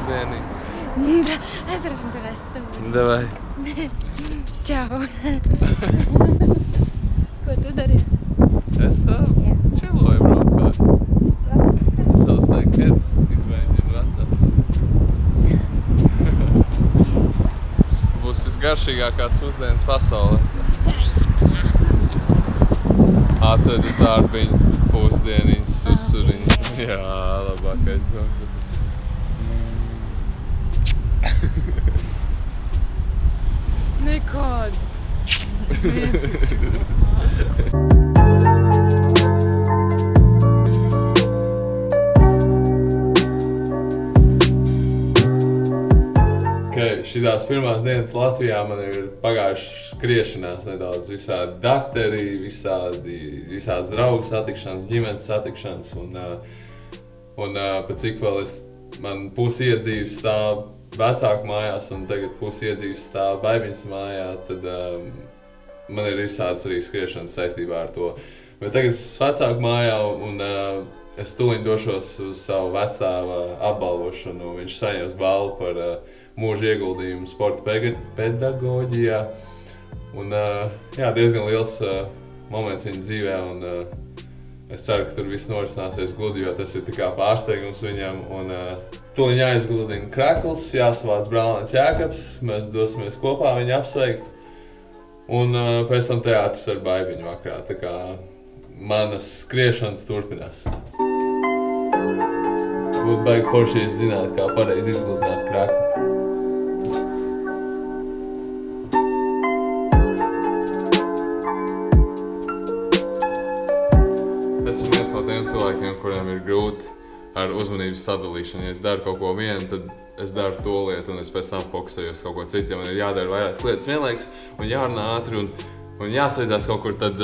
pusdienītes. Aizrasim tur aizstāvīt. Davai. Čau. Ko tu dari? Es čiloju braukāju. Savus sekets izmēģinu vecās. Būs visgaršīgākās pusdienas pasaulē. Tad es darbiņu pusdieniņas, susuriņu. Jā, labākais doms. Nekad. Šitās pirmās dienas Latvijā man ir pagājuši skriešanās nedaudz, visādi dakteri, visādas draugu satikšanas, ģimenes satikšanas un pēc cik vēl man pusi iedzīves stāv vecāku mājās un tagad pusi iedzīves stāv baibiņas mājā, tad man ir visādas arī skriešanas saistībā ar to. Bet tagad es vecāku mājā un es tūliņ došos uz savu vectēva apbalvošanu, viņš saņems balvu par mūža ieguldījumu sporta pedagoģijā. Un, jā, diezgan liels moments viņa dzīvē, un es ceru, ka tur viss norisināsies gludi, jo tas ir tā kā pārsteigums viņam. Un tūliņ jāizgludina krekls, jāsavāc brālēns Jākabs, mēs dosimies kopā viņu apsveikt. Un pēc tam teātris ar baibiņu vakarā, tā kā manas skriešanas turpinās. Būtu baigi forši zināt, kā pareizi izgludināt kreklu. Esmu viens no tiem cilvēkiem, kuriem ir grūti ar uzmanības sadalīšanu. Ja es daru kaut ko vienu, tad es daru to lietu un es pēc tam fokusējos kaut ko citu. Ja man ir jādara vairākas lietas vienlaikus un jārunā ātri un jāsteidzās kaut kur, tad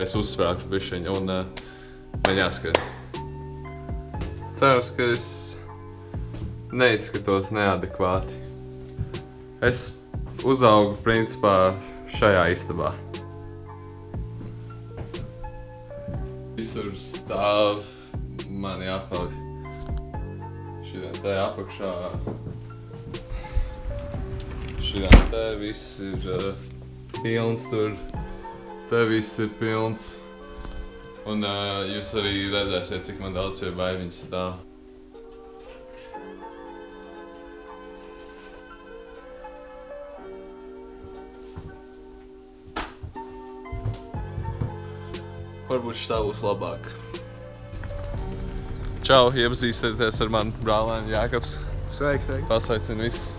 es uzsprāgstu bišķiņu un man jāskrien. Ceros, ka es neizskatos neadekvāti. Es uzaugu principā šajā istabā. Visur stāv mani apavi. Šitien te apakšā. Šitien te viss ir pilns tur. Te viss ir pilns. Un jūs arī redzēsiet, cik man daudz pie baiviņas stāv. Varbūt šitā būs labāk. Čau, iepazīstieties ar mani brālēnu Jākabs. Sveiki. Pasveicinu visus.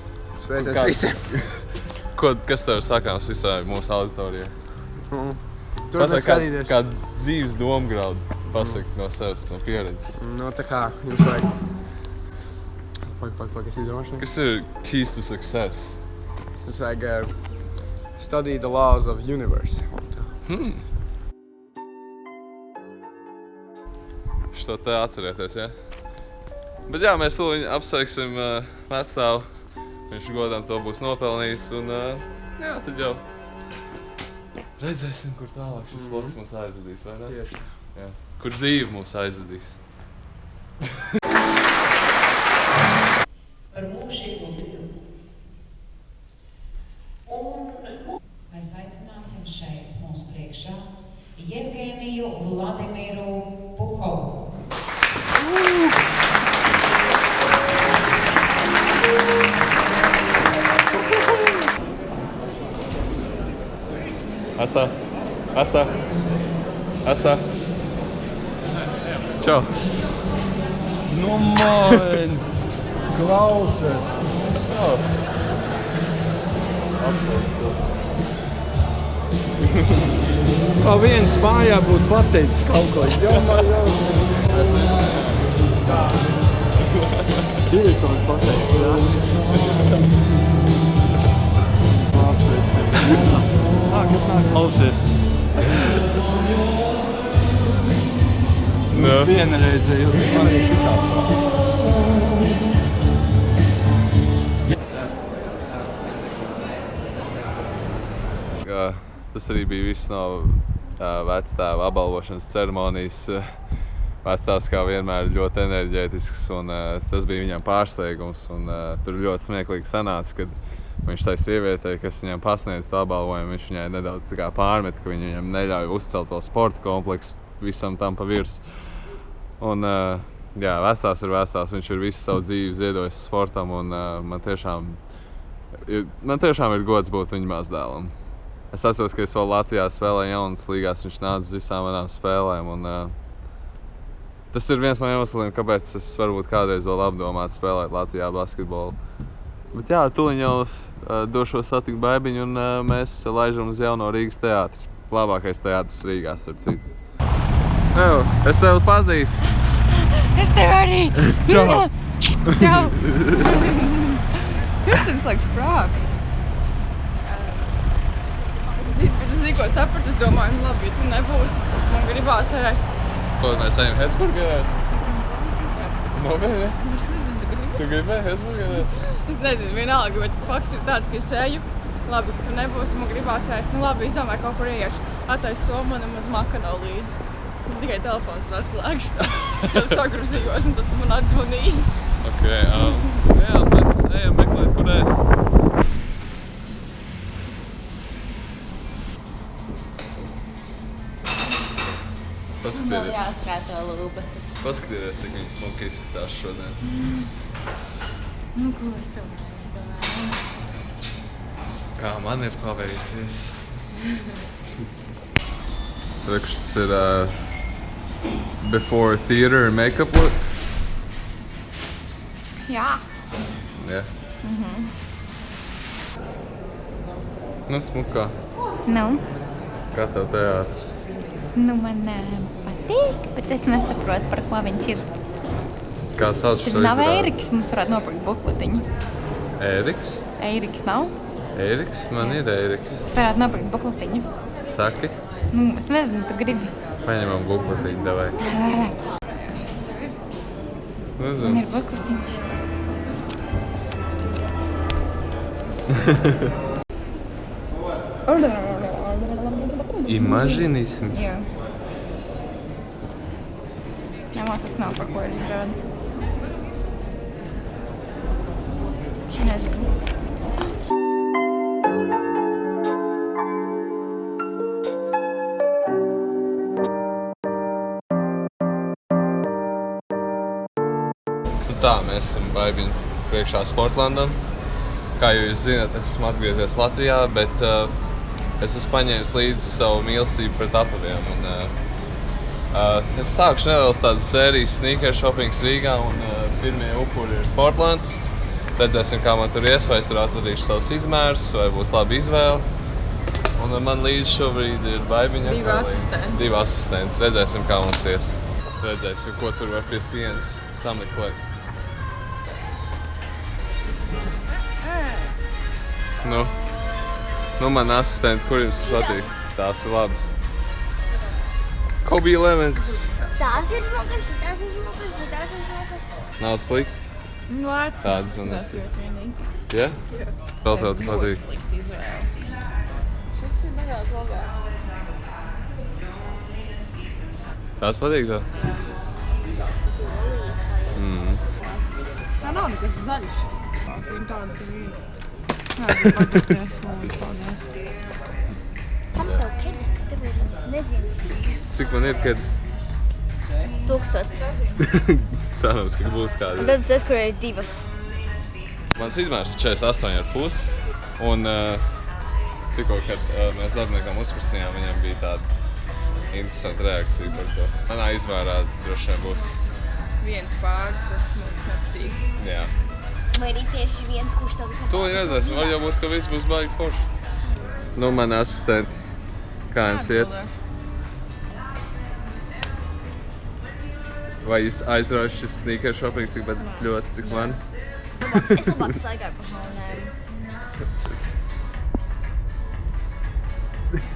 Sveiciens visiem. Kas tev sakāms visai mūsu auditorijai? Turpināt skatīties. Kā dzīves domgraudu pasaka no sevis, no pieredzes. No tā kā jums vajag. Kas izdomāšana? Kas ir keys to success? Jums vajag study the laws of universe. Šo te atcerieties, ja? Bet jā, mēs tūliņ apsveiksim vecstāvu. Viņš godam to būs nopelnījis un jā, tad jau redzēsim, kur tālāk šis vlogs mūs aizvadīs, vai ne? Tieši. Jā. Kur dzīve mūs aizvadīs. Par mūžu ieguldījumu. Un mēs aicināsim šeit mūsu priekšā Jevgeniju Vladimiru Puhovu. Asa. Čau. Nu, man! Klausies! Kā viens mājā būtu pateicis kaut ko. Direktors pateicis, jā? Kas nāk klausies? Vienreizē jau man ir šitās. Tas arī bija viss no vectēva apbalvošanas ceremonijas. Vecāks kā vienmēr ļoti enerģētisks, un tas bija viņam pārsteigums. Tur ļoti smieklīgi sanāca, kad viņš tai sievietei, kas viņam pasniedz to apbalvojumu, viņš viņai nedaudz tā kā pārmet, ka viņa viņam neļauj uzcelt to sporta kompleksu visam tam pa virsu. Un jā, vecās ir vecās, viņš ir visu savu dzīvi ziedojis sportam, un man tiešām ir gods būt viņa mazdēlam. Es atceros, ka es vēl Latvijā spēlēju jaunas līgās, viņš nāca uz visām manām spēlēm, un tas ir viens no iemesliem, kāpēc es varbūt kādreiz vēl apdomātu spēlēt Latvijā basketbolu. Bet jā, tuliņ jau došos satikt Baibiņu, un mēs laižam uz jauno Rīgas teātris. Labākais teātris Rīgā, starp citu. Es tevi pazīstu. Es tev arī! Čau! Čau! Kristams laiks sprākst. Es zinu, ko sapratu, es domāju, labi, tu nebūsi. Man gribās ēst. Ko mēs ejam Hesburgerēt? Nopietni? Es nezinu, tu gribi? Tu gribēji Hesburgerēt? Es nezinu, vienalga, bet fakts ir tāds, ka es eju. Labi, ka tu nebūsi, man gribās ēst. Nu labi, es domāju, kaut kur iešu. Atais somu man maz makano līdzi. Tikai telefons un atslēgas. Es jau sagruzījos, un tad tu man atzvanīji. Ok, jā, mēs ejam meklēt, kur ēst. Paskatieties. Jāskrāto lūba. Paskatieties, cik viņi smuki izskatās šodien. Nu, ko tu? Kā man ir paveicies. Rekš, tas ir before theater and makeup look. Jā. Jā. Nu, smukā. Nu, Kā tev teātris? nu man patīk, bet es nesaprotu, par ko viņš ir. Kā sauc šo Tur nav izrādi? Eiriks, mums varētu nopirkt bukletiņu. Ēriks? Eiriks nav? Ēriks? Man ir Ēriks. Varētu nopirkt bukletiņu. Saki? Nu, es nezinu, tu gribi. Paņemam bukletiņu, davai. Man Nezinu. ir bukletiņš. Imažinisms. Jā. Nemās es nav par ko ir izrādi. Nezinu. Nu tā, mēs esam Baibiņu priekšā Sportlandam. Kā jūs zināt, es esmu atgriezies Latvijā, bet es esmu paņēmis līdzi savu mīlestību pret apaviem. Es sākušu nelielas tādas sērijas sneaker shoppings Rīgā, un pirmie upuri ir Sportlands. Redzēsim, kā man tur ies, vai es tur atradīšu savus izmērus, vai būs laba izvēle. Un man līdzi šobrīd ir Baibiņa. Divi asistenti. Redzēsim, kā mums ies. Redzēsim, ko tur var pie sienas sameklēt. Nu man asistenti, kur jums patīk? Tās ir labas. Kobe Lemons. Tās ir smukas, tās ir smukas, tās ir smukas. Nav slikti? Nu, vecums. Tādas un Tas ļoti vienīgi. Ja? Vēl tev tu patīk? Slikti izvēle. Šis ir nedaudz labāk. Tās patīk tev? Tā nav nekas zaļš. Viņa tāda, ka viņa. Jā, viņa patīkties, lūdzu, paldies. Kam tev kedi, ka tev ir nezinu cik? Cik man ir kedis? 1000. Cerams, ka būs kāda. Un tad es, kur ir 2. Mans izmērs ir 48,5. Un tikko, kad mēs darbiniekam uzprasījām, viņam bija tāda interesanta reakcija par to. Manā izmērā droši vien būs. Viens pāris, kas mums nepatīk. Jā. Vai arī tieši viens, kurš tev vispār To redzēsim, var jau būt, ka viss būs baigi forši. Nu, man asistenti, kā jums iet? Vai jūs aizraujuši šis sneaker shoppings tikpat ļoti, cik man? Es labāk staigāju pa halnēm.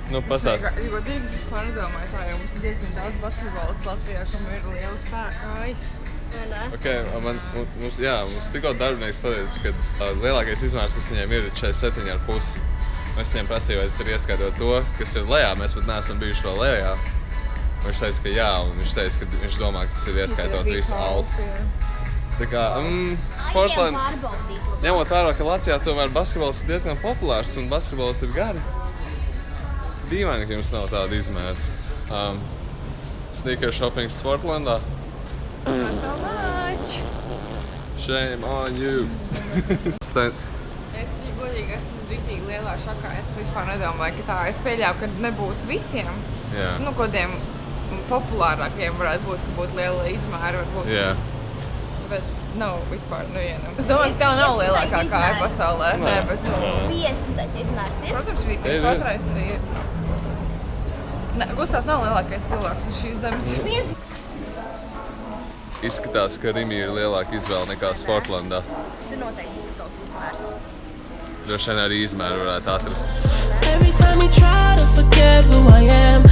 Nu, pasāst. Godīgi, es pārdomāju tā, jo mums ir diezgan daudz basketbolistu Latvijā, kam ir liela spēkājas. Mums tikko darbinieks pateica, ka lielākais izmērs, kas viņiem ir 47,5. Es viņiem prasīju, vai tas ir ieskaitot to, kas ir lejā. Mēs pat neesam bijuši vēl lejā. Viņš teica, ka jā, un viņš teica, ka viņš domā, ka tas ir ieskaitot visu alpu. Tā kā, Sportland, ņemot vērā, ka Latvijā tomēr basketbols ir diezgan populārs un basketbols ir gari. Dīvaini, ka jums nav tāda izmēra. Sneaker shopping Sportlandā. Not so much. Shame on you. Es godīgi esmu rītīgi lielā šokā. Es vispār nedomāju, ka tā. Es pieļauju, ka nebūtu visiem. Jā. Nu, kodiem populārākiem varētu būt, ka būtu liela izmēra varbūt. Jā. Bet nav vispār nevienam. Es domāju, ka tev nav lielākā kāja pasaulē. Nē, bet nu... 50. izmērs ir. Protams, arī 52. arī ir. Gustavs nav lielākais cilvēks uz šīs zemes. Izskatās, ka Rimi ir lielāka izvēle nekā Sportlandā. Tu noteikti būs tos izmērs. Droši vien arī izmēru varētu atrast. Every time you try to forget who I am,